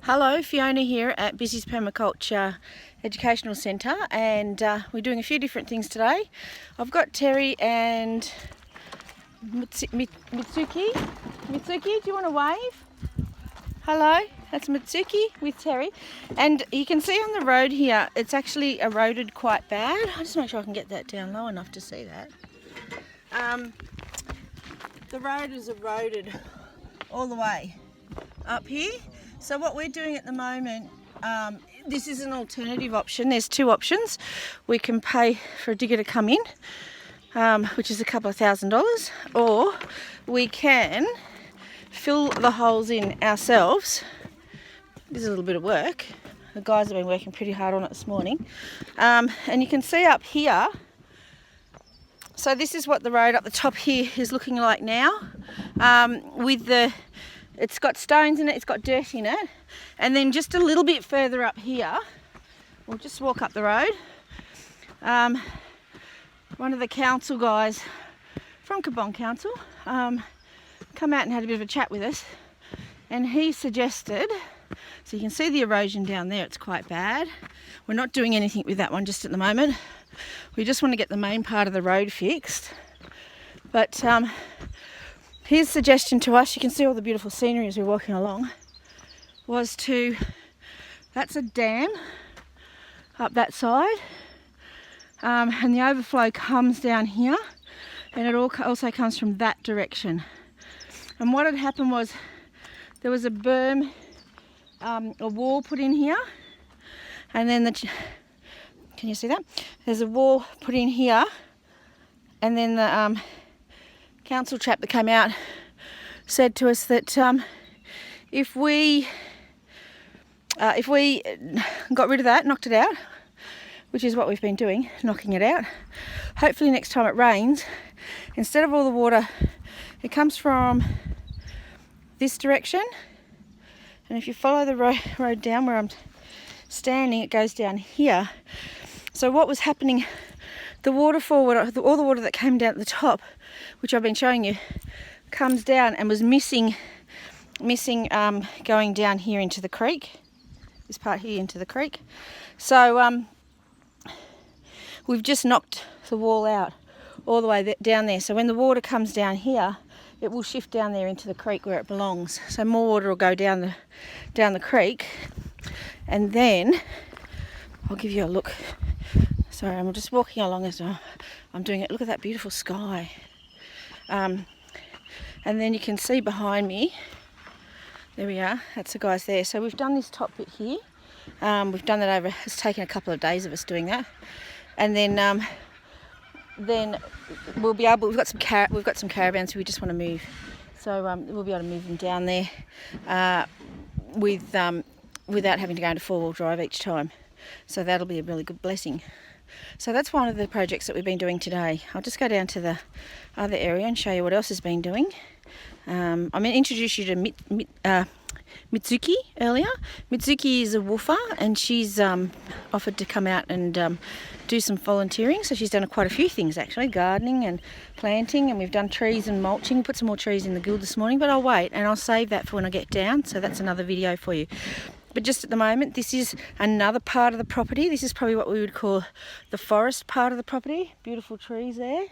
Hello, Fiona here at Busy's Permaculture Educational Centre, and we're doing a few different things today. I've got Terry and Mitsuki. Mitsuki, do you want to wave? Hello, that's Mitsuki with Terry. And you can see on the road here, it's actually eroded quite bad. I'll just make sure I can get that down low enough to see that. The road is eroded all the way up here. So what we're doing at the moment, this is an alternative option. There's two options. We can pay for a digger to come in, which is a couple of $1,000, or we can fill the holes in ourselves. This is a little bit of work. The guys have been working pretty hard on it this morning. And you can see up here, so this is what the road up the top here is looking like now. It's got stones in it, it's got dirt in it, and then just a little bit further up here, we'll just walk up the road. One of the council guys from Cabong Council come out and had a bit of a chat with us, and he suggested, so you can see the erosion down there, it's quite bad. We're not doing anything with that one just at the moment. We just want to get the main part of the road fixed. But his suggestion to us, you can see all the beautiful scenery as we're walking along, was that's a dam up that side, and the overflow comes down here, and it also comes from that direction. And what had happened was there was a berm, a wall put in here, and then can you see that? There's a wall put in here, and then the council chap that came out said to us that if we got rid of that, knocked it out, which is what we've been doing, knocking it out, hopefully next time it rains, instead of all the water, it comes from this direction, and if you follow the road down where I'm standing, it goes down here. So what was happening, all the water that came down at the top, which I've been showing you, comes down and was missing going down here into the creek, this part here into the creek. So we've just knocked the wall out all the way down there. So when the water comes down here, it will shift down there into the creek where it belongs. So more water will go down the creek, and then I'll give you a look. Sorry, I'm just walking along as I'm doing it. Look at that beautiful sky. And then you can see behind me, there we are, that's the guys there. So we've done this top bit here. We've done that over, it's taken a couple of days of us doing that. And then we'll be able, we've got some caravans who we just want to move. So we'll be able to move them down there without having to go into four-wheel drive each time. So that'll be a really good blessing. So that's one of the projects that we've been doing today. I'll just go down to the other area and show you what else has been doing. I'm going to introduce you to Mitsuki earlier. Mitsuki is a woofer, and she's offered to come out and do some volunteering. So she's done quite a few things actually, gardening and planting, and we've done trees and mulching. We put some more trees in the guild this morning, but I'll wait and I'll save that for when I get down. So that's another video for you. But just at the moment, this is another part of the property. This is probably what we would call the forest part of the property. Beautiful trees there.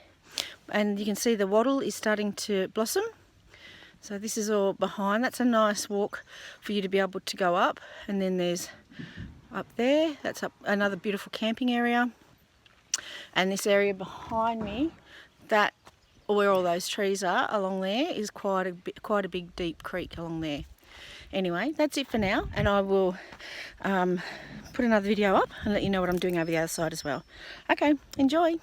And you can see the wattle is starting to blossom. So this is all behind. That's a nice walk for you to be able to go up. And then there's up there, that's up another beautiful camping area. And this area behind me, that where all those trees are along there, is quite a big deep creek along there. Anyway, that's it for now, and I will put another video up and let you know what I'm doing over the other side as well. Okay, enjoy.